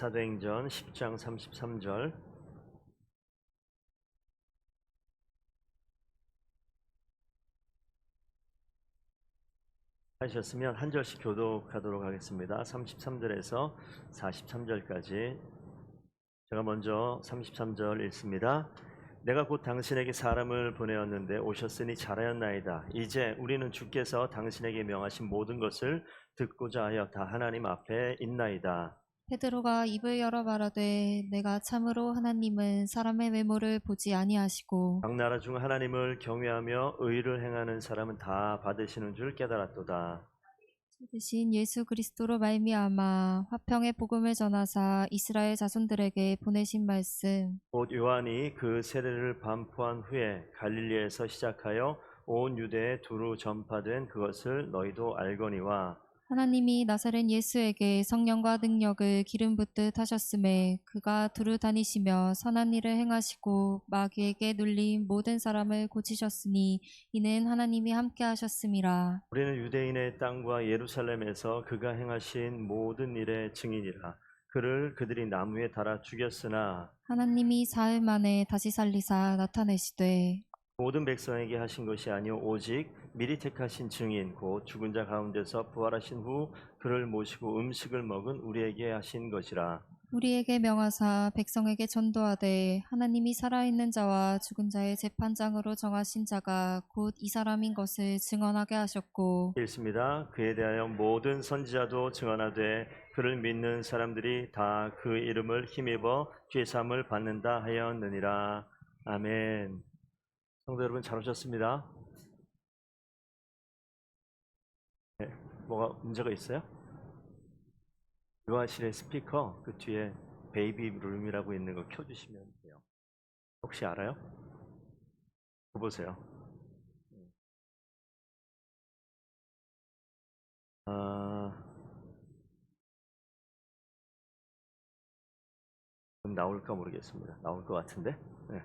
사도행전 10장 33절 하셨으면 한 절씩 교독하도록 하겠습니다. 33절에서 43절까지 제가 먼저 33절 읽습니다. 내가 곧 당신에게 사람을 보내었는데 오셨으니 잘하였나이다. 이제 우리는 주께서 당신에게 명하신 모든 것을 듣고자 하여 다 하나님 앞에 있나이다. 베드로가 입을 열어 말하되 내가 참으로 하나님은 사람의 외모를 보지 아니하시고 각 나라 중 하나님을 경외하며 의를 행하는 사람은 다 받으시는 줄 깨달았도다. 대신 예수 그리스도로 말미암아 화평의 복음을 전하사 이스라엘 자손들에게 보내신 말씀 곧 요한이 그 세례를 반포한 후에 갈릴리에서 시작하여 온 유대에 두루 전파된 그것을 너희도 알거니와 하나님이 나사렛 예수에게 성령과 능력을 기름 붓듯 하셨음에 그가 두루 다니시며 선한 일을 행하시고 마귀에게 눌린 모든 사람을 고치셨으니 이는 하나님이 함께 하셨음이라. 우리는 유대인의 땅과 예루살렘에서 그가 행하신 모든 일의 증인이라. 그를 그들이 나무에 달아 죽였으나 하나님이 사흘 만에 다시 살리사 나타내시되 모든 백성에게 하신 것이 아니오 오직 미리 택하신 증인 곧 죽은 자 가운데서 부활하신 후 그를 모시고 음식을 먹은 우리에게 하신 것이라. 우리에게 명하사 백성에게 전도하되 하나님이 살아있는 자와 죽은 자의 재판장으로 정하신 자가 곧 이 사람인 것을 증언하게 하셨고 읽습니다. 그에 대하여 모든 선지자도 증언하되 그를 믿는 사람들이 다 그 이름을 힘입어 죄사함을 받는다 하였느니라. 아멘. 성도 여러분 잘 오셨습니다. 네, 뭐가 문제가 있어요? 요아실의 스피커 그 뒤에 베이비 룸이라고 있는 거 켜주시면 돼요. 혹시 알아요? 보세요. 그럼 나올까 모르겠습니다. 나올 것 같은데. 네.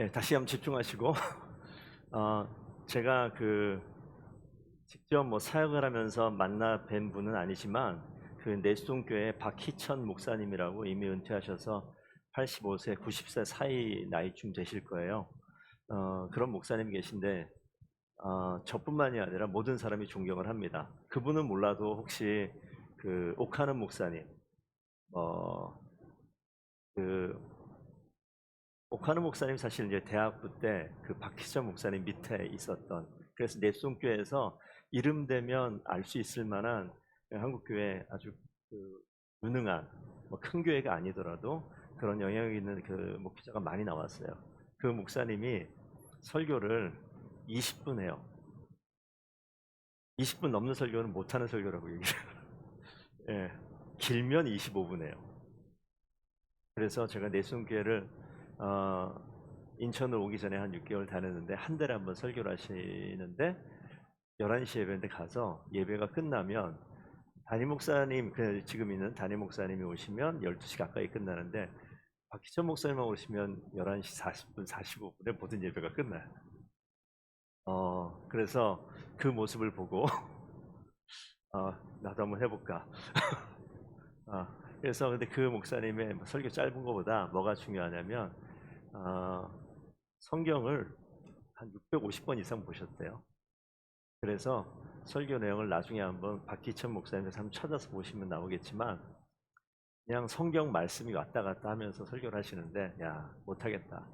네, 다시 한번 집중하시고 제가 직접 사역을 하면서 만나 뵌 분은 아니지만 그 내수동교회 박희천 목사님이라고 이미 은퇴하셔서 85세, 90세 사이 나이쯤 되실 거예요. 그런 목사님 계신데 저뿐만이 아니라 모든 사람이 존경을 합니다. 그분은 몰라도 혹시 그 옥하는 목사님, 그 옥하는 목사님 사실 이제 대학부 때 그 박희천 목사님 밑에 있었던 그래서 냅송교회에서 이름 대면 알 수 있을 만한 한국 교회 아주 유능한 큰 교회가 아니더라도 그런 영향력 있는 그 목회자가 많이 나왔어요. 그 목사님이 설교를 20분 해요. 20분 넘는 설교는 못하는 설교라고 얘기해요. 예, 길면 25분 해요. 그래서 제가 내숭교회를 인천을 오기 전에 한 6개월 다녔는데 한 달에 한 번 설교를 하시는데 11시 예배인데 가서 예배가 끝나면 담임 목사님 지금 있는 담임 목사님이 오시면 12시 가까이 끝나는데 박희천 목사님만 오시면 11시 40분 45분에 모든 예배가 끝나요. 그래서 그 모습을 보고 나도 한번 해볼까. 그래서 근데 그 목사님의 설교 짧은 것보다 뭐가 중요하냐면 성경을 한 650번 이상 보셨대요. 그래서 설교 내용을 나중에 한번 박기천 목사님께서 한번 찾아서 보시면 나오겠지만 그냥 성경 말씀이 왔다 갔다 하면서 설교를 하시는데 야 못하겠다.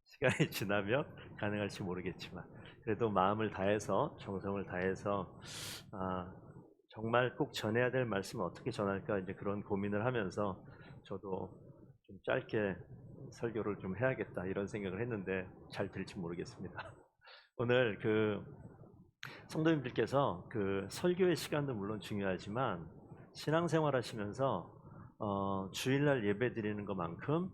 시간이 지나면 가능할지 모르겠지만 그래도 마음을 다해서 정성을 다해서 정말 꼭 전해야 될 말씀을 어떻게 전할까 이제 그런 고민을 하면서 저도 좀 짧게 설교를 좀 해야겠다 이런 생각을 했는데 잘 될지 모르겠습니다. 오늘 성도님들께서 설교의 시간도 물론 중요하지만 신앙생활 하시면서 주일날 예배 드리는 것만큼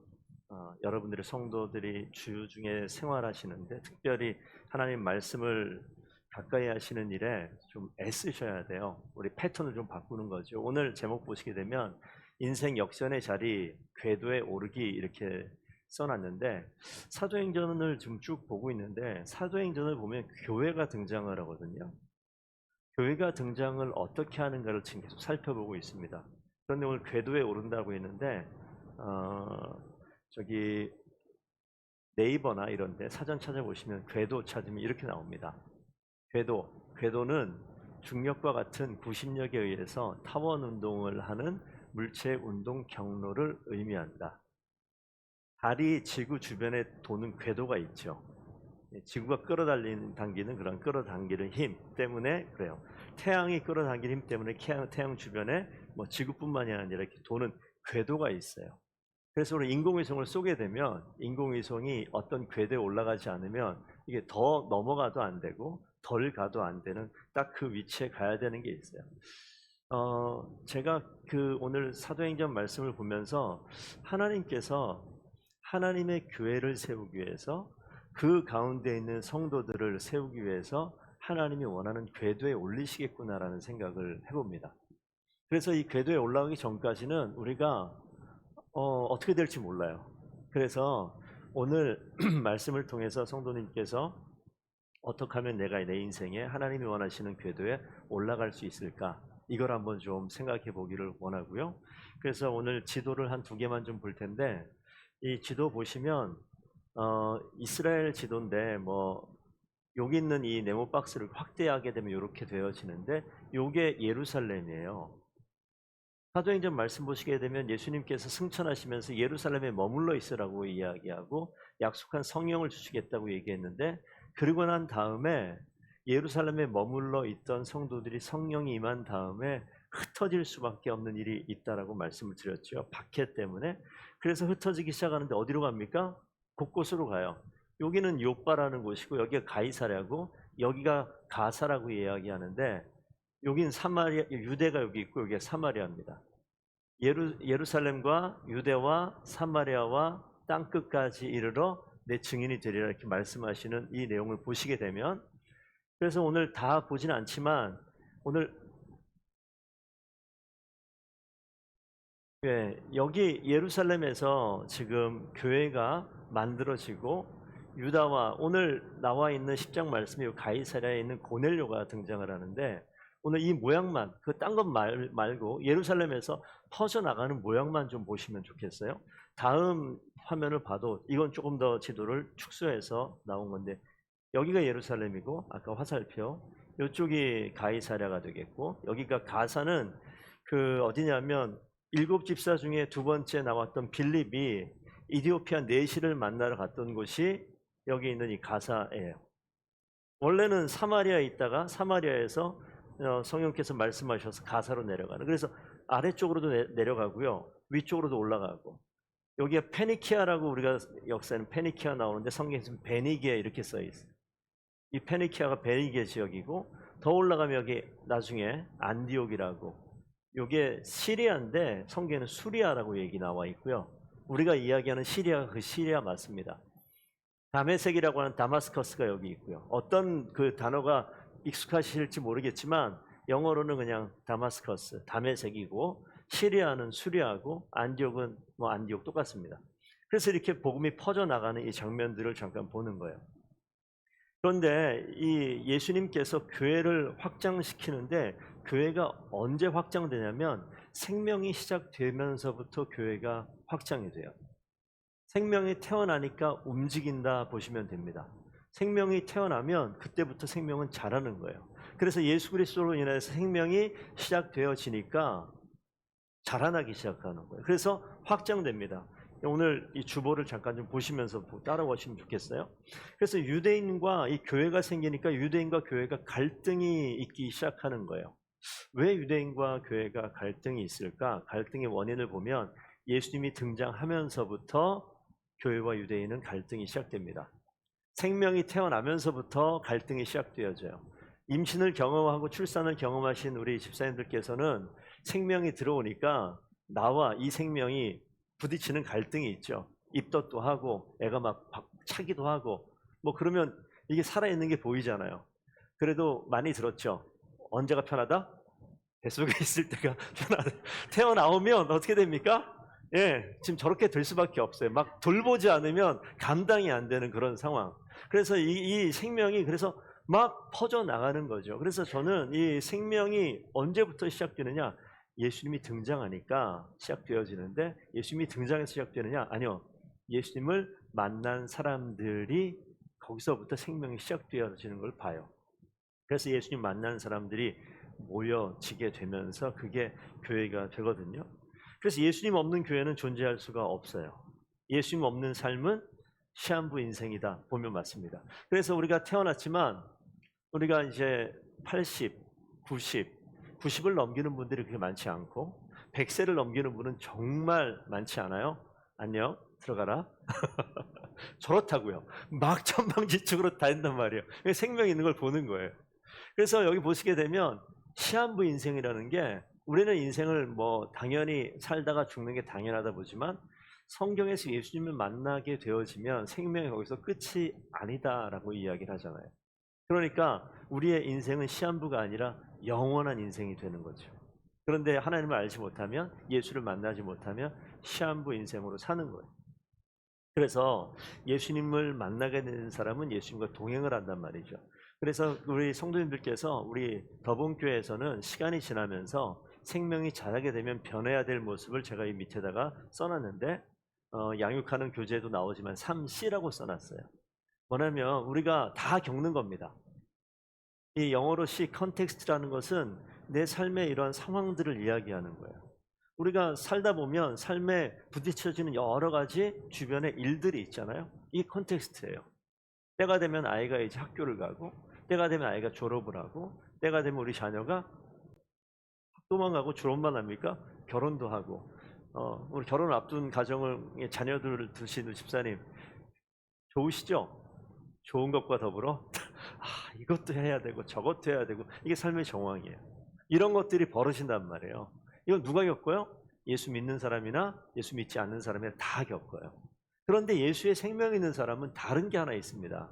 여러분들의 성도들이 주 중에 생활하시는데 특별히 하나님 말씀을 가까이 하시는 일에 좀 애쓰셔야 돼요. 우리 패턴을 좀 바꾸는 거죠. 오늘 제목 보시게 되면 인생 역전의 자리, 궤도에 오르기 이렇게 써놨는데 사도행전을 지금 쭉 보고 있는데 사도행전을 보면 교회가 등장을 하거든요. 교회가 등장을 어떻게 하는가를 지금 계속 살펴보고 있습니다. 그런데 오늘 궤도에 오른다고 했는데 저기 네이버나 이런 데 사전 찾아보시면 궤도 찾으면 이렇게 나옵니다. 궤도는 중력과 같은 구심력에 의해서 타원 운동을 하는 물체 운동 경로를 의미한다. 달이 지구 주변에 도는 궤도가 있죠. 지구가 당기는 그런 끌어당기는 힘 때문에 그래요. 태양이 끌어당기는 힘 때문에 태양 주변에 뭐 지구뿐만이 아니라 이렇게 도는 궤도가 있어요. 그래서 우리 인공위성을 쏘게 되면 인공위성이 어떤 궤도에 올라가지 않으면 이게 더 넘어가도 안 되고 덜 가도 안 되는 딱 그 위치에 가야 되는 게 있어요. 제가 오늘 사도행전 말씀을 보면서 하나님께서 하나님의 교회를 세우기 위해서 그 가운데 있는 성도들을 세우기 위해서 하나님이 원하는 궤도에 올리시겠구나라는 생각을 해봅니다. 그래서 이 궤도에 올라가기 전까지는 우리가 어떻게 될지 몰라요. 그래서 오늘 말씀을 통해서 성도님께서 어떻게 하면 내가 내 인생에 하나님이 원하시는 궤도에 올라갈 수 있을까? 이걸 한번 좀 생각해 보기를 원하고요. 그래서 오늘 지도를 한 2개만 좀 볼 텐데 이 지도 보시면 이스라엘 지도인데 뭐 여기 있는 이 네모 박스를 확대하게 되면 이렇게 되어지는데 이게 예루살렘이에요. 사도행전 말씀 보시게 되면 예수님께서 승천하시면서 예루살렘에 머물러 있으라고 이야기하고 약속한 성령을 주시겠다고 얘기했는데 그러고 난 다음에 예루살렘에 머물러 있던 성도들이 성령이 임한 다음에 흩어질 수밖에 없는 일이 있다라고 말씀을 드렸죠. 박해 때문에. 그래서 흩어지기 시작하는데 어디로 갑니까? 곳곳으로 가요. 여기는 요빠라는 곳이고 여기가 가이사랴고 여기가 가사라고 이야기하는데 여긴 사마리아, 유대가 여기 있고 여기가 사마리아입니다. 예루살렘과 유대와 사마리아와 땅끝까지 이르러 내 증인이 되리라 이렇게 말씀하시는 이 내용을 보시게 되면 그래서 오늘 다 보지는 않지만 오늘 여기 예루살렘에서 지금 교회가 만들어지고 유다와 오늘 나와 있는 10장 말씀이 가이사랴에 있는 고넬료가 등장을 하는데 오늘 이 모양만 딴 것 말고 예루살렘에서 퍼져나가는 모양만 좀 보시면 좋겠어요. 다음 화면을 봐도 이건 조금 더 지도를 축소해서 나온 건데 여기가 예루살렘이고 아까 화살표 이쪽이 가이사랴가 되겠고 여기가 가사는 어디냐면 7집사 중에 2번째 나왔던 빌립이 이디오피아 내시를 만나러 갔던 곳이 여기 있는 이 가사예요. 원래는 사마리아에 있다가 사마리아에서 성령께서 말씀하셔서 가사로 내려가는 그래서 아래쪽으로도 내려가고요 위쪽으로도 올라가고 여기가 페니키아라고 우리가 역사에는 페니키아 나오는데 성경에서는 베니게 이렇게 써 있어요. 이 페니키아가 베니게 지역이고 더 올라가면 여기 나중에 안디옥이라고 이게 시리아인데 성경에는 수리아라고 얘기 나와 있고요. 우리가 이야기하는 시리아가 그 시리아 맞습니다. 다메섹이라고 하는 다마스커스가 여기 있고요. 어떤 그 단어가 익숙하실지 모르겠지만 영어로는 그냥 다마스커스, 다메섹이고 시리아는 수리아고 안디옥은 뭐 안디옥 똑같습니다. 그래서 이렇게 복음이 퍼져나가는 이 장면들을 잠깐 보는 거예요. 그런데 이 예수님께서 교회를 확장시키는데 교회가 언제 확장되냐면 생명이 시작되면서부터 교회가 확장이 돼요. 생명이 태어나니까 움직인다 보시면 됩니다. 생명이 태어나면 그때부터 생명은 자라는 거예요. 그래서 예수 그리스도로 인해서 생명이 시작되어지니까 자라나기 시작하는 거예요. 그래서 확장됩니다. 오늘 이 주보를 잠깐 좀 보시면서 따라오시면 좋겠어요. 그래서 유대인과 이 교회가 생기니까 유대인과 교회가 갈등이 있기 시작하는 거예요. 왜 유대인과 교회가 갈등이 있을까? 갈등의 원인을 보면 예수님이 등장하면서부터 교회와 유대인은 갈등이 시작됩니다. 생명이 태어나면서부터 갈등이 시작되어져요. 임신을 경험하고 출산을 경험하신 우리 집사님들께서는 생명이 들어오니까 나와 이 생명이 부딪히는 갈등이 있죠. 입덧도 하고 애가 막 차기도 하고 뭐 그러면 이게 살아있는 게 보이잖아요. 그래도 많이 들었죠. 언제가 편하다? 뱃속에 있을 때가 편하다. 태어나오면 어떻게 됩니까? 지금 저렇게 될 수밖에 없어요. 막 돌보지 않으면 감당이 안 되는 그런 상황. 그래서 이 생명이 그래서 막 퍼져나가는 거죠. 그래서 저는 이 생명이 언제부터 시작되느냐? 예수님이 등장하니까 시작되어지는데, 예수님이 등장해서 시작되느냐? 아니요. 예수님을 만난 사람들이 거기서부터 생명이 시작되어지는 걸 봐요. 그래서 예수님 만난 사람들이 모여지게 되면서 그게 교회가 되거든요. 그래서 예수님 없는 교회는 존재할 수가 없어요. 예수님 없는 삶은 시한부 인생이다 보면 맞습니다. 그래서 우리가 태어났지만 우리가 이제 80, 90을 넘기는 분들이 그렇게 많지 않고 100세를 넘기는 분은 정말 많지 않아요. 안녕, 들어가라. 저렇다고요. 막 천방지축으로 다닌단 말이에요. 생명이 있는 걸 보는 거예요. 그래서 여기 보시게 되면 시한부 인생이라는 게, 우리는 인생을 뭐 당연히 살다가 죽는 게 당연하다 보지만 성경에서 예수님을 만나게 되어지면 생명이 거기서 끝이 아니다라고 이야기를 하잖아요. 그러니까 우리의 인생은 시한부가 아니라 영원한 인생이 되는 거죠. 그런데 하나님을 알지 못하면, 예수를 만나지 못하면 시한부 인생으로 사는 거예요. 그래서 예수님을 만나게 되는 사람은 예수님과 동행을 한단 말이죠. 그래서 우리 성도님들께서 우리 더본교회에서는 시간이 지나면서 생명이 자라게 되면 변해야 될 모습을 제가 이 밑에다가 써놨는데, 양육하는 교재도 나오지만 3C라고 써놨어요. 뭐냐면 우리가 다 겪는 겁니다. 이 영어로 C, 컨텍스트라는 것은 내 삶의 이러한 상황들을 이야기하는 거예요. 우리가 살다 보면 삶에 부딪혀지는 여러 가지 주변의 일들이 있잖아요. 이 컨텍스트예요. 때가 되면 아이가 이제 학교를 가고, 때가 되면 아이가 졸업을 하고, 때가 되면 우리 자녀가 학교만 가고 졸업만 합니까? 결혼도 하고. 우리 결혼 앞둔 가정을, 자녀들을 두시는 집사님 좋으시죠? 좋은 것과 더불어 이것도 해야 되고 저것도 해야 되고, 이게 삶의 정황이에요. 이런 것들이 벌어진단 말이에요. 이건 누가 겪어요? 예수 믿는 사람이나 예수 믿지 않는 사람이나 다 겪어요. 그런데 예수의 생명 있는 사람은 다른 게 하나 있습니다.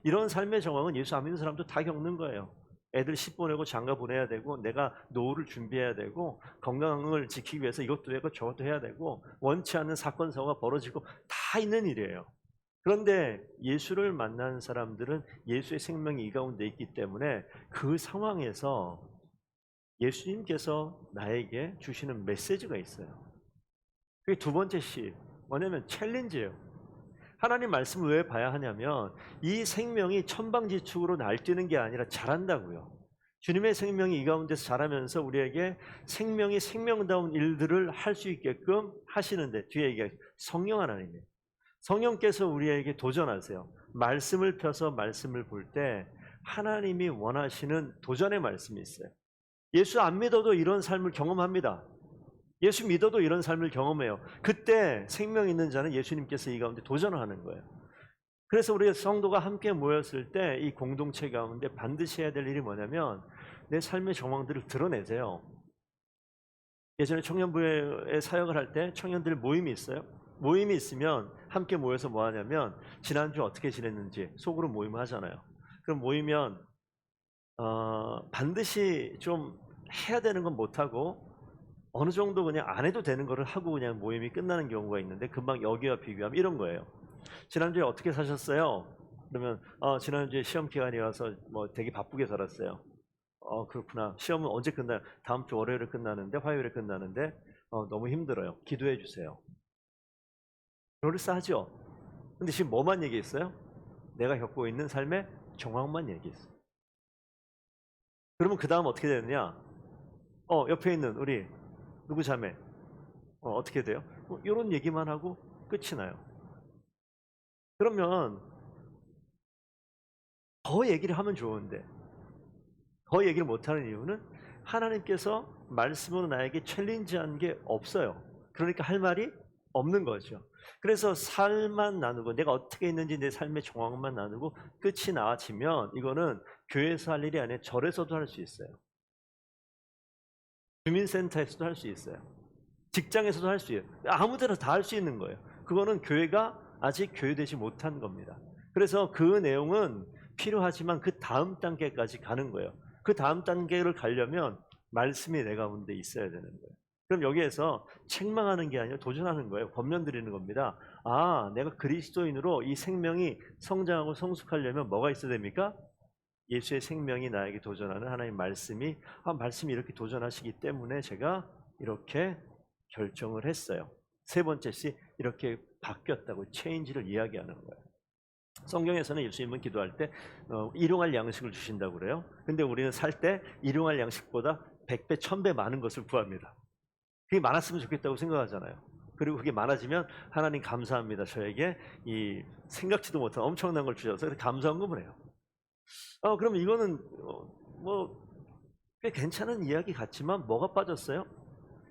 이런 삶의 정황은 예수 안 믿는 사람도 다 겪는 거예요. 애들 시 보내고 장가 보내야 되고, 내가 노후를 준비해야 되고, 건강을 지키기 위해서 이것도 하고 저것도 해야 되고, 원치 않는 사건 사고가 벌어지고 다 있는 일이에요. 그런데 예수를 만난 사람들은 예수의 생명이 이 가운데 있기 때문에 그 상황에서 예수님께서 나에게 주시는 메시지가 있어요. 그게 두 번째 C, 뭐냐면 챌린지예요. 하나님 말씀을 왜 봐야 하냐면 이 생명이 천방지축으로 날뛰는 게 아니라 자란다고요. 주님의 생명이 이 가운데서 자라면서 우리에게 생명이 생명다운 일들을 할 수 있게끔 하시는데, 뒤에 얘기가 성령 하나님이에요. 성령께서 우리에게 도전하세요. 말씀을 펴서 말씀을 볼 때 하나님이 원하시는 도전의 말씀이 있어요. 예수 안 믿어도 이런 삶을 경험합니다. 예수 믿어도 이런 삶을 경험해요. 그때 생명 있는 자는 예수님께서 이 가운데 도전을 하는 거예요. 그래서 우리 성도가 함께 모였을 때 이 공동체 가운데 반드시 해야 될 일이 뭐냐면 내 삶의 정황들을 드러내세요. 예전에 청년부에 사역을 할 때 청년들 모임이 있어요. 모임이 있으면 함께 모여서 뭐 하냐면 지난주 어떻게 지냈는지 속으로 모임을 하잖아요. 그럼 모이면 반드시 좀 해야 되는 건 못하고 어느 정도 그냥 안 해도 되는 거를 하고 그냥 모임이 끝나는 경우가 있는데, 금방 여기와 비교하면 이런 거예요. 지난주에 어떻게 사셨어요? 그러면 지난주에 시험 기간이라서 뭐 되게 바쁘게 살았어요. 그렇구나. 시험은 언제 끝나요? 다음 주 월요일에 끝나는데, 화요일에 끝나는데 너무 힘들어요. 기도해 주세요. 그럴싸하죠? 근데 지금 뭐만 얘기했어요? 내가 겪고 있는 삶의 정황만 얘기했어요. 그러면 그 다음 어떻게 되느냐? 옆에 있는 우리 누구 자매 어떻게 돼요? 이런 얘기만 하고 끝이 나요. 그러면 더 얘기를 하면 좋은데 더 얘기를 못하는 이유는 하나님께서 말씀으로 나에게 챌린지한 게 없어요. 그러니까 할 말이 없는 거죠. 그래서 삶만 나누고 내가 어떻게 있는지 내 삶의 정황만 나누고 끝이 나아지면 이거는 교회에서 할 일이 아니라 절에서도 할 수 있어요. 주민센터에서도 할 수 있어요. 직장에서도 할 수 있어요. 아무 데나 다 할 수 있는 거예요. 그거는 교회가 아직 교회되지 못한 겁니다. 그래서 그 내용은 필요하지만 그 다음 단계까지 가는 거예요. 그 다음 단계를 가려면 말씀이 내 가운데 있어야 되는 거예요. 그럼 여기에서 책망하는 게 아니라 도전하는 거예요. 권면 드리는 겁니다. 내가 그리스도인으로 이 생명이 성장하고 성숙하려면 뭐가 있어야 됩니까? 예수의 생명이 나에게 도전하는 하나님 말씀이 말씀이 이렇게 도전하시기 때문에 제가 이렇게 결정을 했어요. 세 번째 시 이렇게 바뀌었다고 체인지를 이야기하는 거예요. 성경에서는 예수님은 기도할 때 일용할 양식을 주신다고 그래요. 근데 우리는 살 때 일용할 양식보다 100배, 1000배 많은 것을 구합니다. 그게 많았으면 좋겠다고 생각하잖아요. 그리고 그게 많아지면 하나님 감사합니다. 저에게 이 생각지도 못한 엄청난 걸 주셔서 감사헌금을 해요. 그러면 이거는 꽤 괜찮은 이야기 같지만 뭐가 빠졌어요?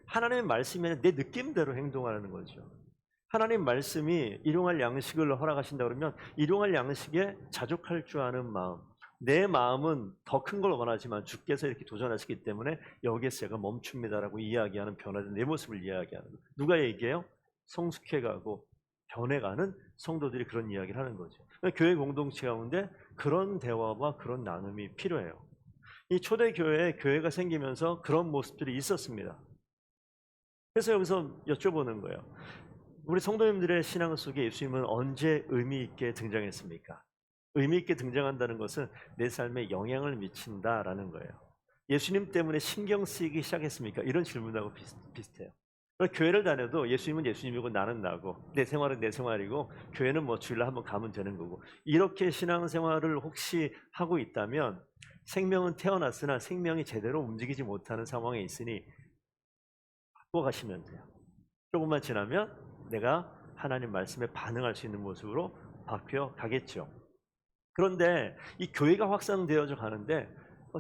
하나님의 말씀에 내 느낌대로 행동하는 거죠. 하나님 말씀이 일용할 양식을 허락하신다 그러면 일용할 양식에 자족할 줄 아는 마음, 내 마음은 더 큰 걸 원하지만 주께서 이렇게 도전하시기 때문에 여기에서 제가 멈춥니다라고 이야기하는 변화된 내 모습을 이야기하는 거예요. 누가 얘기해요? 성숙해가고 변해가는 성도들이 그런 이야기를 하는 거죠. 교회 공동체 가운데 그런 대화와 그런 나눔이 필요해요. 이 초대교회에 교회가 생기면서 그런 모습들이 있었습니다. 그래서 여기서 여쭤보는 거예요. 우리 성도님들의 신앙 속에 예수님은 언제 의미 있게 등장했습니까? 의미 있게 등장한다는 것은 내 삶에 영향을 미친다라는 거예요. 예수님 때문에 신경 쓰이기 시작했습니까? 이런 질문하고 비슷해요. 교회를 다녀도 예수님은 예수님이고 나는 나고 내 생활은 내 생활이고 교회는 뭐 주일날 한번 가면 되는 거고 이렇게 신앙생활을 혹시 하고 있다면 생명은 태어났으나 생명이 제대로 움직이지 못하는 상황에 있으니 바꿔가시면 돼요. 조금만 지나면 내가 하나님 말씀에 반응할 수 있는 모습으로 바뀌어 가겠죠. 그런데 이 교회가 확산되어져 가는데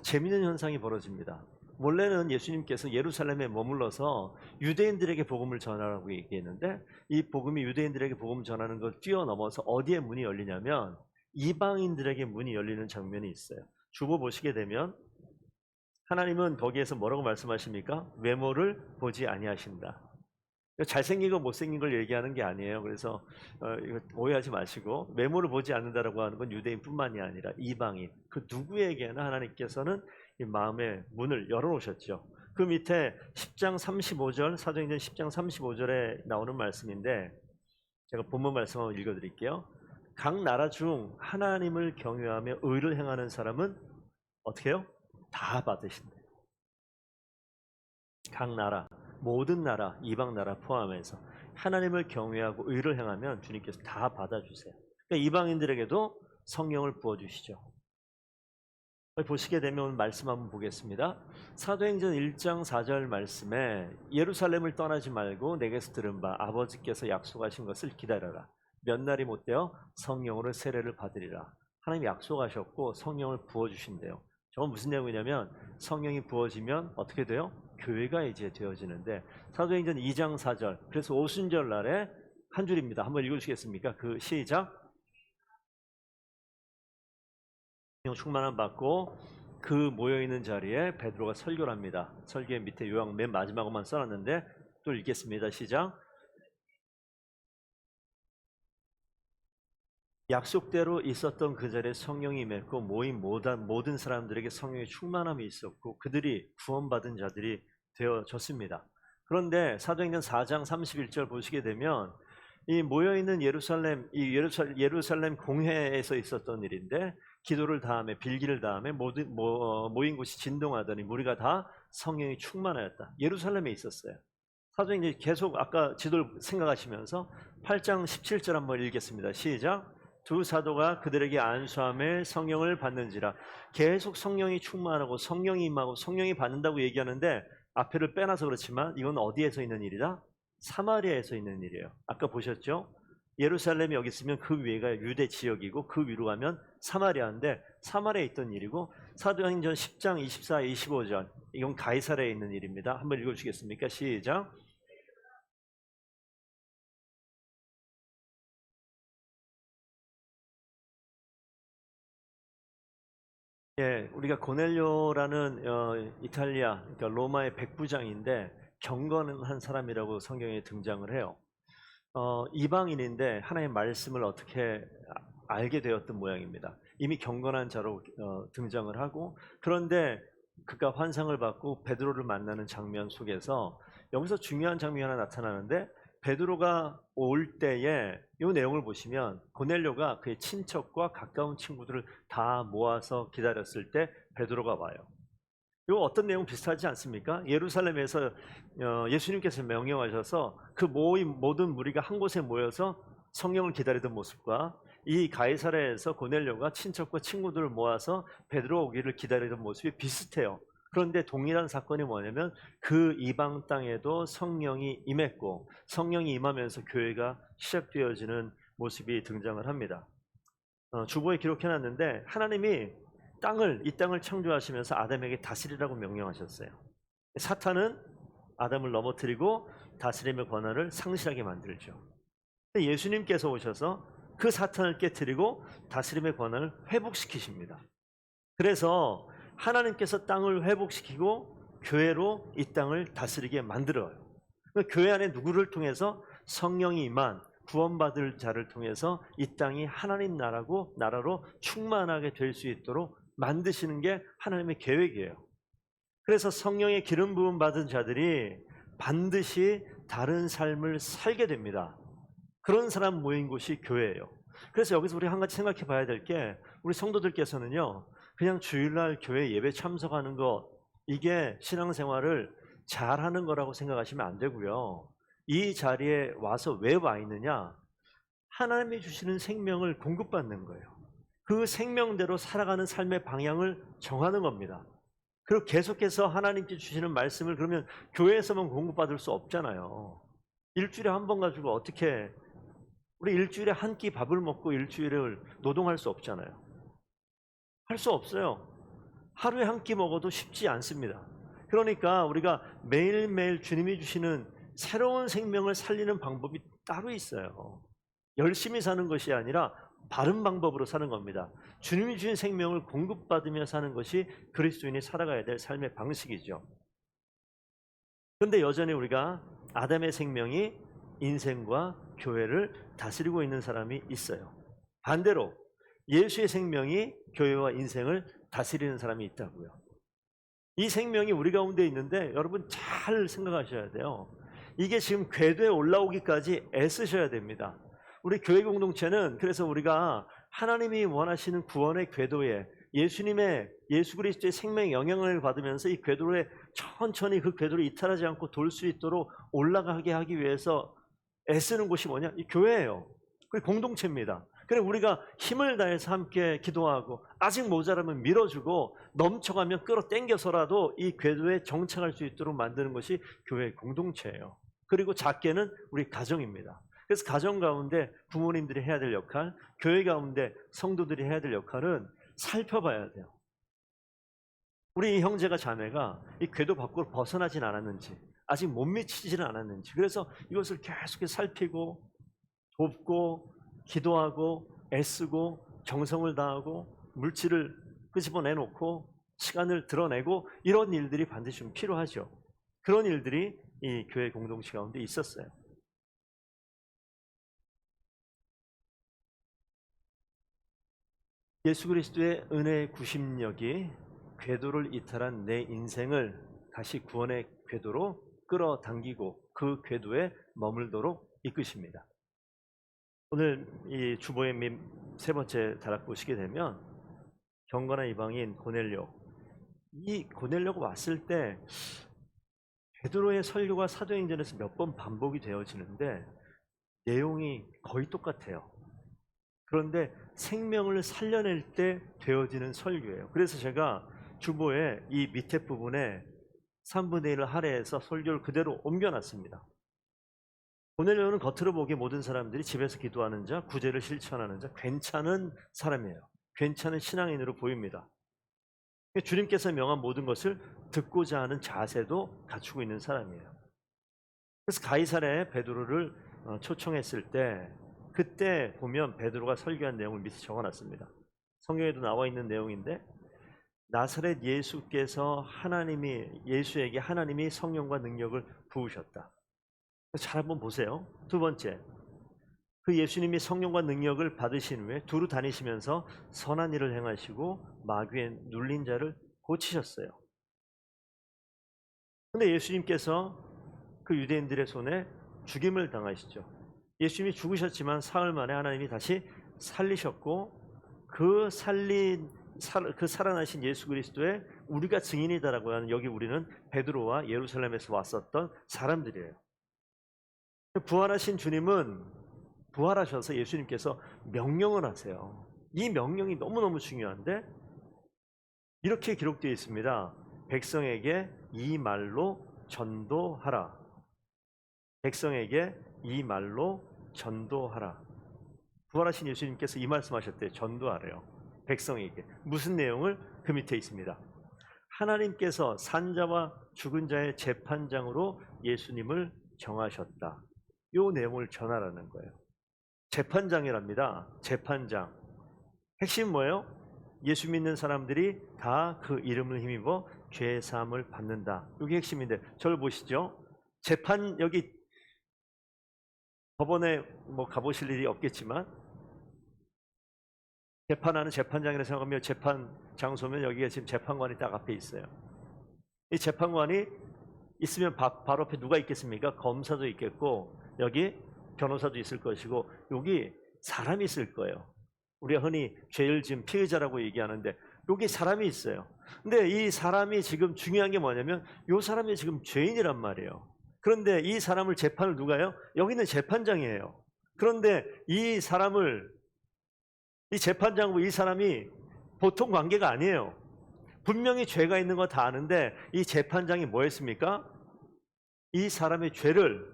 재미있는 현상이 벌어집니다. 원래는 예수님께서 예루살렘에 머물러서 유대인들에게 복음을 전하라고 얘기했는데 이 복음이 유대인들에게 복음 전하는 걸 뛰어넘어서 어디에 문이 열리냐면 이방인들에게 문이 열리는 장면이 있어요. 주보 보시게 되면 하나님은 거기에서 뭐라고 말씀하십니까? 외모를 보지 아니하신다. 잘생기고 못생긴 걸 얘기하는 게 아니에요. 그래서 이거 오해하지 마시고 외모를 보지 않는다라고 하는 건 유대인뿐만이 아니라 이방인 그 누구에게나 하나님께서는 이 마음의 문을 열어놓으셨죠. 그 밑에 10장 35절 사도행전 10장 35절에 나오는 말씀인데 제가 본문 말씀 한번 읽어드릴게요. 각 나라 중 하나님을 경외하며 의를 행하는 사람은 어떻게 해요? 다 받으신대요. 각 나라 모든 나라, 이방 나라 포함해서 하나님을 경외하고 의를 행하면 주님께서 다 받아주세요. 그러니까 이방인들에게도 성령을 부어주시죠. 보시게 되면 말씀 한번 보겠습니다. 사도행전 1장 4절 말씀에 예루살렘을 떠나지 말고 내게서 들은 바 아버지께서 약속하신 것을 기다려라. 몇 날이 못되어 성령으로 세례를 받으리라. 하나님이 약속하셨고 성령을 부어주신대요. 저건 무슨 내용이냐면 성령이 부어지면 어떻게 돼요? 교회가 이제 되어지는데 사도행전 2장 4절 그래서 오순절 날에 한 줄입니다. 한번 읽어주시겠습니까? 그 시작. 성령 충만함 받고 그 모여있는 자리에 베드로가 설교를 합니다. 설교의 밑에 요약 맨 마지막으로만 써놨는데 또 읽겠습니다. 시작. 약속대로 있었던 그 자리에 성령이 임했고 모인 모든 사람들에게 성령의 충만함이 있었고 그들이 구원받은 자들이 되어졌습니다. 그런데 사도행전 4장 31절 보시게 되면 이 모여있는 예루살렘 공회에서 있었던 일인데 기도를 다음에 빌기를 다음에 모인 곳이 진동하더니 무리가 다 성령이 충만하였다. 예루살렘에 있었어요. 사도행전이 계속 아까 지도를 생각하시면서 8장 17절 한번 읽겠습니다. 시작. 두 사도가 그들에게 안수함에 성령을 받는지라. 계속 성령이 충만하고 성령이 임하고 성령이 받는다고 얘기하는데 앞에를 빼놔서 그렇지만 이건 어디에서 있는 일이다? 사마리아에서 있는 일이에요. 아까 보셨죠? 예루살렘이 여기 있으면 그 위에가 유대 지역이고 그 위로 가면 사마리아인데 사마리아에 있던 일이고 사도행전 10장 24, 25절 이건 가이사랴에 있는 일입니다. 한번 읽어주시겠습니까? 시작. 예, 우리가 고넬료라는 이탈리아, 그러니까 로마의 백부장인데 경건한 사람이라고 성경에 등장을 해요. 이방인인데 하나님의 말씀을 어떻게 알게 되었던 모양입니다. 이미 경건한 자로 등장을 하고 그런데 그가 환상을 받고 베드로를 만나는 장면 속에서 여기서 중요한 장면이 하나 나타나는데 베드로가 올 때에 이 내용을 보시면 고넬료가 그의 친척과 가까운 친구들을 다 모아서 기다렸을 때 베드로가 와요. 이거 어떤 내용 비슷하지 않습니까? 예루살렘에서 예수님께서 명령하셔서 그 모든 무리가 한 곳에 모여서 성령을 기다리던 모습과 이 가이사랴에서 고넬료가 친척과 친구들을 모아서 베드로 오기를 기다리던 모습이 비슷해요. 그런데 동일한 사건이 뭐냐면 그 이방 땅에도 성령이 임했고 성령이 임하면서 교회가 시작되어지는 모습이 등장을 합니다. 주보에 기록해놨는데 하나님이 이 땅을 창조하시면서 아담에게 다스리라고 명령하셨어요. 사탄은 아담을 넘어뜨리고 다스림의 권한을 상실하게 만들죠. 근데 예수님께서 오셔서 그 사탄을 깨뜨리고 다스림의 권한을 회복시키십니다. 그래서 하나님께서 땅을 회복시키고 교회로 이 땅을 다스리게 만들어요. 교회 안에 누구를 통해서 성령이 임한 구원받을 자를 통해서 이 땅이 하나님 나라로 충만하게 될 수 있도록 만드시는 게 하나님의 계획이에요. 그래서 성령의 기름 부음 받은 자들이 반드시 다른 삶을 살게 됩니다. 그런 사람 모인 곳이 교회예요. 그래서 여기서 우리 한 가지 생각해 봐야 될 게 우리 성도들께서는요. 그냥 주일날 교회 예배 참석하는 것 이게 신앙생활을 잘하는 거라고 생각하시면 안 되고요. 이 자리에 와서 왜 와 있느냐? 하나님이 주시는 생명을 공급받는 거예요. 그 생명대로 살아가는 삶의 방향을 정하는 겁니다. 그리고 계속해서 하나님께 주시는 말씀을 그러면 교회에서만 공급받을 수 없잖아요. 일주일에 한 번 가지고 어떻게 우리 일주일에 한 끼 밥을 먹고 일주일을 노동할 수 없잖아요. 할 수 없어요. 하루에 한 끼 먹어도 쉽지 않습니다. 그러니까 우리가 매일매일 주님이 주시는 새로운 생명을 살리는 방법이 따로 있어요. 열심히 사는 것이 아니라 바른 방법으로 사는 겁니다. 주님이 주신 생명을 공급받으며 사는 것이 그리스도인이 살아가야 될 삶의 방식이죠. 그런데 여전히 우리가 아담의 생명이 인생과 교회를 다스리고 있는 사람이 있어요. 반대로 예수의 생명이 교회와 인생을 다스리는 사람이 있다고요. 이 생명이 우리 가운데 있는데 여러분 잘 생각하셔야 돼요. 이게 지금 궤도에 올라오기까지 애쓰셔야 됩니다. 우리 교회 공동체는 그래서 우리가 하나님이 원하시는 구원의 궤도에 예수 그리스도의 생명의 영향을 받으면서 이 궤도에 천천히 그 궤도를 이탈하지 않고 돌 수 있도록 올라가게 하기 위해서 애쓰는 곳이 뭐냐? 이 교회예요. 그 공동체입니다. 그래 우리가 힘을 다해서 함께 기도하고 아직 모자라면 밀어주고 넘쳐가면 끌어당겨서라도 이 궤도에 정착할 수 있도록 만드는 것이 교회 공동체예요. 그리고 작게는 우리 가정입니다. 그래서 가정 가운데 부모님들이 해야 될 역할, 교회 가운데 성도들이 해야 될 역할은 살펴봐야 돼요. 우리 형제가 자매가 이 궤도 밖으로 벗어나진 않았는지 아직 못 미치지는 않았는지 그래서 이것을 계속해서 살피고 돕고 기도하고 애쓰고 정성을 다하고 물질을 끄집어내놓고 시간을 드러내고 이런 일들이 반드시 좀 필요하죠. 그런 일들이 이 교회 공동체 가운데 있었어요. 예수 그리스도의 은혜의 구심력이 궤도를 이탈한 내 인생을 다시 구원의 궤도로 끌어당기고 그 궤도에 머물도록 이끄십니다. 오늘 이 주보의 세 번째 다락 보시게 되면 경건한 이방인 고넬료, 이 고넬료가 왔을 때 베드로의 설교가 사도행전에서 몇 번 반복이 되어지는데 내용이 거의 똑같아요. 그런데 생명을 살려낼 때 되어지는 설교예요. 그래서 제가 주보에 이 밑에 부분에 3분의 1을 할애해서 설교를 그대로 옮겨놨습니다. 고넬료는 겉으로 보기에 모든 사람들이 집에서 기도하는 자, 구제를 실천하는 자, 괜찮은 사람이에요. 괜찮은 신앙인으로 보입니다. 주님께서 명한 모든 것을 듣고자 하는 자세도 갖추고 있는 사람이에요. 그래서 가이사랴에 베드로를 초청했을 때 그때 보면 베드로가 설교한 내용을 밑에 적어놨습니다. 성경에도 나와 있는 내용인데 나사렛 예수께서 예수에게 하나님이 성령과 능력을 부으셨다. 잘 한번 보세요. 두 번째, 그 예수님이 성령과 능력을 받으신 후에 두루 다니시면서 선한 일을 행하시고 마귀에 눌린 자를 고치셨어요. 근데 예수님께서 그 유대인들의 손에 죽임을 당하시죠. 예수님이 죽으셨지만 사흘 만에 하나님이 다시 살리셨고 그 살아나신 예수 그리스도의 우리가 증인이다라고 하는, 여기 우리는 베드로와 예루살렘에서 왔었던 사람들이에요. 부활하신 주님은 부활하셔서 예수님께서 명령을 하세요. 이 명령이 너무너무 중요한데 이렇게 기록되어 있습니다. 백성에게 이 말로 전도하라. 백성에게 이 말로 전도하라. 부활하신 예수님께서 이 말씀하셨대요. 전도하래요. 백성에게. 무슨 내용을? 그 밑에 있습니다. 하나님께서 산자와 죽은 자의 재판장으로 예수님을 정하셨다. 이 내용을 전하라는 거예요. 재판장이랍니다. 재판장. 핵심 뭐예요? 예수 믿는 사람들이 다 그 이름을 힘입어 죄 사함을 받는다. 이게 핵심인데, 저를 보시죠. 재판, 여기 법원에 뭐 가보실 일이 없겠지만 재판하는 재판장이라 생각하면 재판 장소면 여기가 지금 재판관이 딱 앞에 있어요. 이 재판관이 있으면 바로 앞에 누가 있겠습니까? 검사도 있겠고 여기 변호사도 있을 것이고 여기 사람이 있을 거예요. 우리가 흔히 죄를 지은 피의자라고 얘기하는데 여기 사람이 있어요. 근데 이 사람이 지금 중요한 게 뭐냐면 이 사람이 지금 죄인이란 말이에요. 그런데 이 사람을 재판을 누가 해요? 여기는 재판장이에요. 그런데 이 사람을, 이 재판장과 이 사람이 보통 관계가 아니에요. 분명히 죄가 있는 거 다 아는데 이 재판장이 뭐 했습니까? 이 사람의 죄를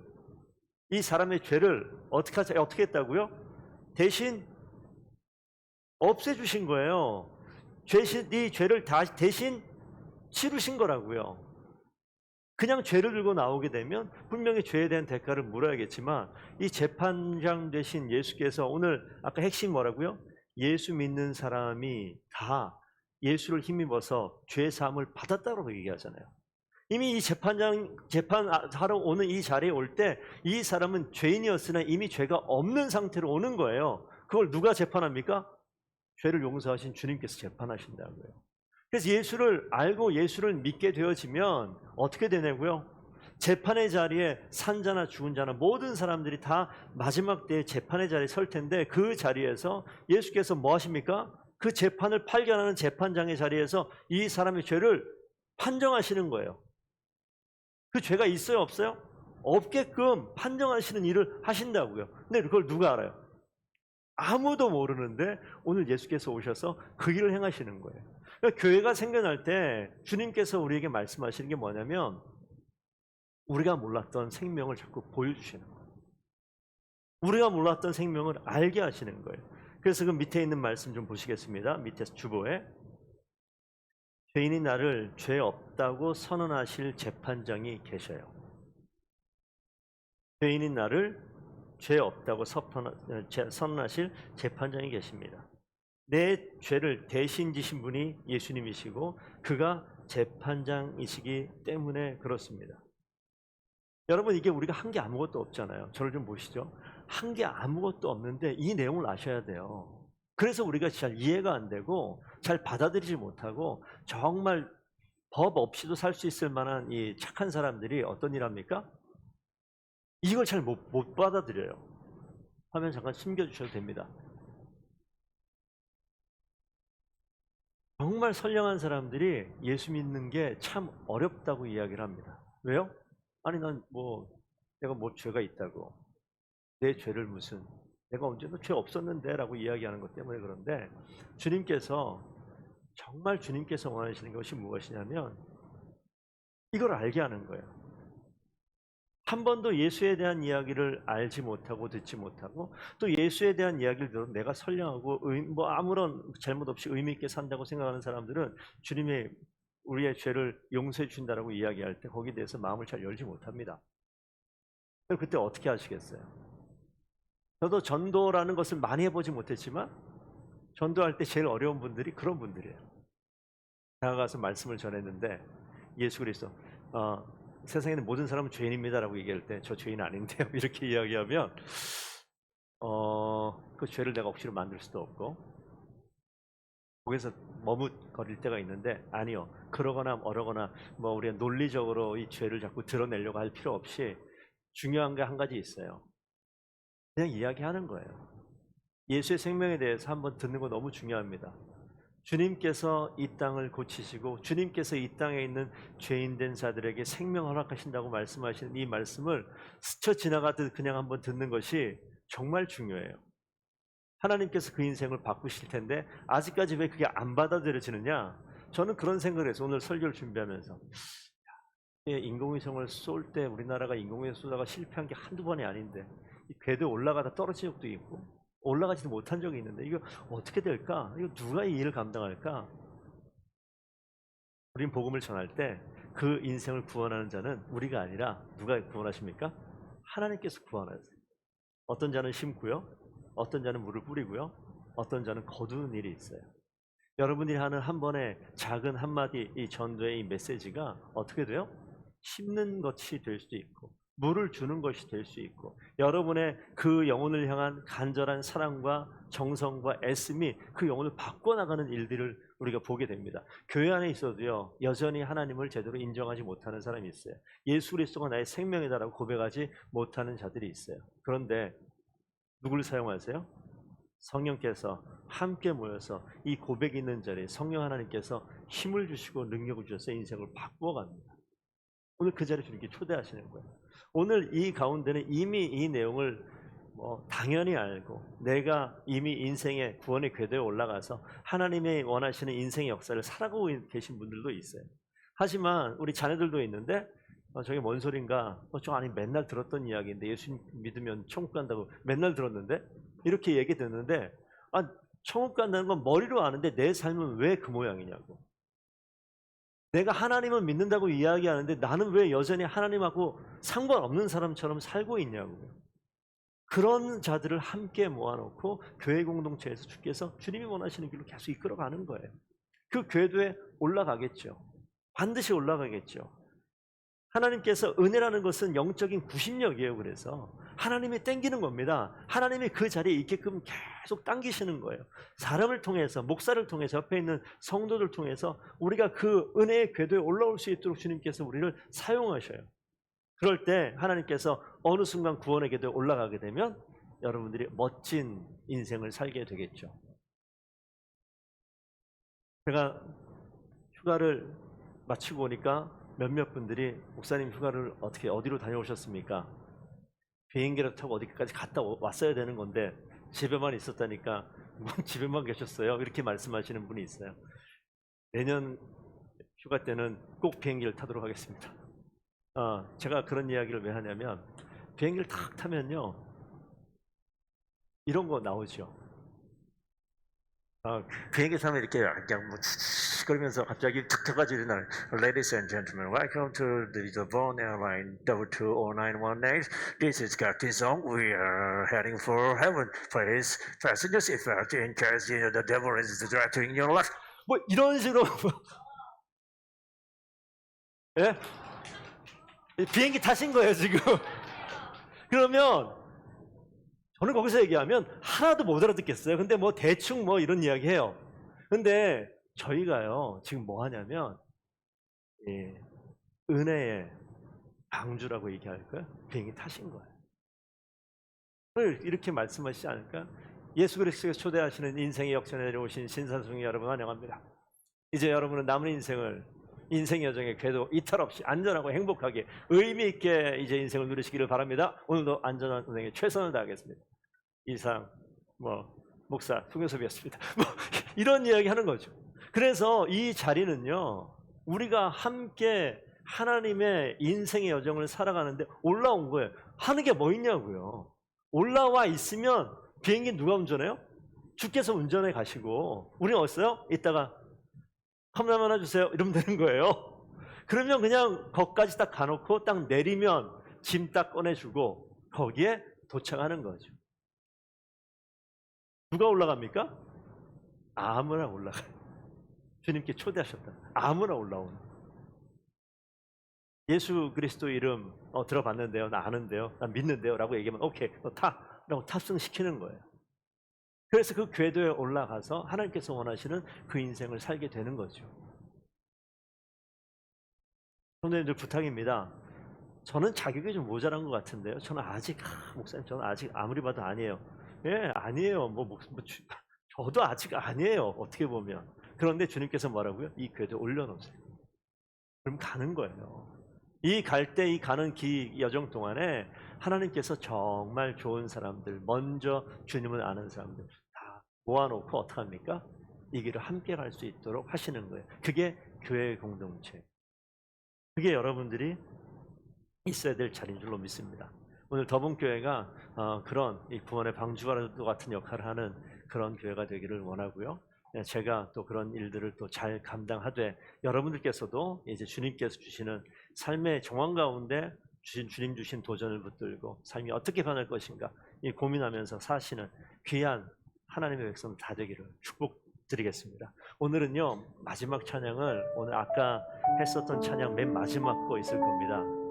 어떻게 했다고요? 대신 없애주신 거예요. 이 죄를 대신 치르신 거라고요. 그냥 죄를 들고 나오게 되면 분명히 죄에 대한 대가를 물어야겠지만 이 재판장 되신 예수께서 오늘 아까 핵심 뭐라고요? 예수 믿는 사람이 다 예수를 힘입어서 죄 사함을 받았다고 얘기하잖아요. 이미 이 재판하러 오는 이 자리에 올 때 이 사람은 죄인이었으나 이미 죄가 없는 상태로 오는 거예요. 그걸 누가 재판합니까? 죄를 용서하신 주님께서 재판하신다고요. 그래서 예수를 알고 예수를 믿게 되어지면 어떻게 되냐고요? 재판의 자리에 산자나 죽은 자나 모든 사람들이 다 마지막 때에 재판의 자리에 설 텐데 그 자리에서 예수께서 뭐 하십니까? 그 재판을 판결하는 재판장의 자리에서 이 사람의 죄를 판정하시는 거예요. 그 죄가 있어요, 없어요? 없게끔 판정하시는 일을 하신다고요. 근데 그걸 누가 알아요? 아무도 모르는데 오늘 예수께서 오셔서 그 일을 행하시는 거예요. 그러니까 교회가 생겨날 때 주님께서 우리에게 말씀하시는 게 뭐냐면 우리가 몰랐던 생명을 자꾸 보여주시는 거예요. 우리가 몰랐던 생명을 알게 하시는 거예요. 그래서 그 밑에 있는 말씀 좀 보시겠습니다. 밑에 주보에 죄인이 나를 죄 없다고 선언하실 재판장이 계셔요. 죄인이 나를 죄 없다고 선언하실 재판장이 계십니다. 내 죄를 대신 지신 분이 예수님이시고 그가 재판장이시기 때문에 그렇습니다. 여러분, 이게 우리가 한 게 아무것도 없잖아요. 저를 좀 보시죠. 한 게 아무것도 없는데 이 내용을 아셔야 돼요. 그래서 우리가 잘 이해가 안 되고 잘 받아들이지 못하고 정말 법 없이도 살 수 있을 만한 이 착한 사람들이 어떤 일 합니까? 이걸 잘 못 받아들여요. 화면 잠깐 숨겨주셔도 됩니다. 정말 선량한 사람들이 예수 믿는 게 참 어렵다고 이야기를 합니다. 왜요? 아니 내가 뭐 죄가 있다고 내 죄를 무슨 내가 언제도 죄 없었는데 라고 이야기하는 것 때문에 그런데 정말 주님께서 원하시는 것이 무엇이냐면 이걸 알게 하는 거예요. 한 번도 예수에 대한 이야기를 알지 못하고 듣지 못하고 또 예수에 대한 이야기를 들어도 내가 선량하고 뭐 아무런 잘못 없이 의미 있게 산다고 생각하는 사람들은 주님이 우리의 죄를 용서해 준다라고 이야기할 때 거기에 대해서 마음을 잘 열지 못합니다. 그럼 그때 어떻게 하시겠어요? 저도 전도라는 것을 많이 해보지 못했지만 전도할 때 제일 어려운 분들이 그런 분들이에요. 다가가서 말씀을 전했는데 예수 그리스도 세상에는 모든 사람은 죄인입니다라고 얘기할 때 저 죄인 아닌데요 이렇게 이야기하면 그 죄를 내가 억지로 만들 수도 없고 거기서 머뭇거릴 때가 있는데 아니요, 그러거나 어러거나 뭐 우리가 논리적으로 이 죄를 자꾸 드러내려고 할 필요 없이 중요한 게 한 가지 있어요. 그냥 이야기하는 거예요. 예수의 생명에 대해서 한번 듣는 거 너무 중요합니다. 주님께서 이 땅을 고치시고 주님께서 이 땅에 있는 죄인된 자들에게 생명 허락하신다고 말씀하시는 이 말씀을 스쳐 지나가듯 그냥 한번 듣는 것이 정말 중요해요. 하나님께서 그 인생을 바꾸실 텐데 아직까지 왜 그게 안 받아들여지느냐? 저는 그런 생각을 해서 오늘 설교를 준비하면서 인공위성을 쏠 때 우리나라가 인공위성 쏘다가 실패한 게 한두 번이 아닌데 궤도에 올라가다 떨어진 적도 있고 올라가지도 못한 적이 있는데 이거 어떻게 될까? 이거 누가 이 일을 감당할까? 우린 복음을 전할 때 그 인생을 구원하는 자는 우리가 아니라 누가 구원하십니까? 하나님께서 구원하세요. 어떤 자는 심고요. 어떤 자는 물을 뿌리고요. 어떤 자는 거두는 일이 있어요. 여러분이 하는 한 번의 작은 한마디 이 전도의 이 메시지가 어떻게 돼요? 심는 것이 될 수도 있고 물을 주는 것이 될 수 있고 여러분의 그 영혼을 향한 간절한 사랑과 정성과 애씀이 그 영혼을 바꿔나가는 일들을 우리가 보게 됩니다. 교회 안에 있어도요 여전히 하나님을 제대로 인정하지 못하는 사람이 있어요. 예수 그리스도가 나의 생명이다라고 고백하지 못하는 자들이 있어요. 그런데 누구를 사용하세요? 성령께서 함께 모여서 이 고백이 있는 자리에 성령 하나님께서 힘을 주시고 능력을 주셔서 인생을 바꾸어 갑니다. 오늘 그 자리에 주님께 초대하시는 거예요. 오늘 이 가운데는 이미 이 내용을 당연히 알고 내가 이미 인생의 구원의 궤도에 올라가서 하나님의 원하시는 인생의 역사를 살아가고 계신 분들도 있어요. 하지만 우리 자녀들도 있는데 저게 뭔 소린가? 저 아니 맨날 들었던 이야기인데 예수 믿으면 천국 간다고 맨날 들었는데 이렇게 얘기 듣는데 천국 간다는 건 머리로 아는데 내 삶은 왜 그 모양이냐고. 내가 하나님을 믿는다고 이야기하는데 나는 왜 여전히 하나님하고 상관없는 사람처럼 살고 있냐고요. 그런 자들을 함께 모아놓고 교회 공동체에서 주께서 주님이 원하시는 길로 계속 이끌어가는 거예요. 그 궤도에 올라가겠죠. 반드시 올라가겠죠. 하나님께서 은혜라는 것은 영적인 구심력이에요. 그래서 하나님이 땡기는 겁니다. 하나님이 그 자리에 있게끔 계속 당기시는 거예요. 사람을 통해서 목사를 통해서 옆에 있는 성도들 통해서 우리가 그 은혜의 궤도에 올라올 수 있도록 주님께서 우리를 사용하셔요. 그럴 때 하나님께서 어느 순간 구원의 궤도에 올라가게 되면 여러분들이 멋진 인생을 살게 되겠죠. 제가 휴가를 마치고 오니까 몇몇 분들이 목사님 휴가를 어디로 다녀오셨습니까? 비행기를 타고 어디까지 갔다 왔어야 되는 건데 집에만 있었다니까 집에만 계셨어요. 이렇게 말씀하시는 분이 있어요. 내년 휴가 때는 꼭 비행기를 타도록 하겠습니다. 제가 그런 이야기를 왜 하냐면 비행기를 탁 타면요 이런 거 나오죠. 비행기 타면 이렇게 그냥 그러면서 갑자기 툭 터가지고 날 Ladies and gentlemen, welcome to the Bone Airline 22091H. This is Captain Song. We are heading for heaven. Please fasten your seatbelt in case the devil is directing your life. 뭐 이런 식으로 예? 비행기 타신 거예요 지금. 그러면 저는 거기서 얘기하면 하나도 못 알아듣겠어요. 근데 뭐 대충 뭐 이런 이야기 해요. 근데 저희가요 지금 뭐 하냐면 은혜의 방주라고 얘기할까요? 비행기 타신 거예요. 이렇게 말씀하시지 않을까? 예수 그리스도께서 초대하시는 인생의 역전에 내려오신 신사숙녀 여러분 환영합니다. 이제 여러분은 남은 인생 여정의 궤도 이탈 없이 안전하고 행복하게 의미 있게 이제 인생을 누리시기를 바랍니다. 오늘도 안전한 운행에 최선을 다하겠습니다. 이상 목사 송교섭이었습니다. 이런 이야기 하는 거죠. 그래서 이 자리는요 우리가 함께 하나님의 인생의 여정을 살아가는데 올라온 거예요. 하는 게 뭐 있냐고요. 올라와 있으면 비행기 누가 운전해요? 주께서 운전해 가시고 우리는 어딨어요? 이따가 컵라면 하나 주세요 이러면 되는 거예요. 그러면 그냥 거기까지 딱 가놓고 딱 내리면 짐 딱 꺼내주고 거기에 도착하는 거죠. 누가 올라갑니까? 아무나 올라가요. 주님께 초대하셨다. 아무나 올라오는. 예수 그리스도 이름 들어봤는데요. 나 아는데요. 나 믿는데요. 라고 얘기하면 오케이 너 타. 라고 탑승시키는 거예요. 그래서 그 궤도에 올라가서 하나님께서 원하시는 그 인생을 살게 되는 거죠. 성도님들 부탁입니다. 저는 자격이 좀 모자란 것 같은데요. 저는 아직 목사님 저는 아직 아무리 봐도 아니에요. 예, 아니에요. 저도 아직 아니에요. 어떻게 보면. 그런데 주님께서 뭐라고요? 이 궤도 올려놓으세요. 그럼 가는 거예요. 이 갈 때 이 가는 여정 동안에 하나님께서 정말 좋은 사람들, 먼저 주님을 아는 사람들 다 모아놓고 어떻게 합니까? 이 길을 함께 갈 수 있도록 하시는 거예요. 그게 교회의 공동체. 그게 여러분들이 있어야 될 자리인 줄로 믿습니다. 오늘 더분교회가 그런 이 구원의 방주와도 같은 역할을 하는 그런 교회가 되기를 원하고요. 제가 또 그런 일들을 또 잘 감당하되 여러분들께서도 이제 주님께서 주시는 삶의 정황 가운데 주님 주신 도전을 붙들고 삶이 어떻게 변할 것인가 이 고민하면서 사시는 귀한 하나님의 백성 다 되기를 축복드리겠습니다. 오늘은요 마지막 찬양을 오늘 아까 했었던 찬양 맨 마지막 거 있을 겁니다.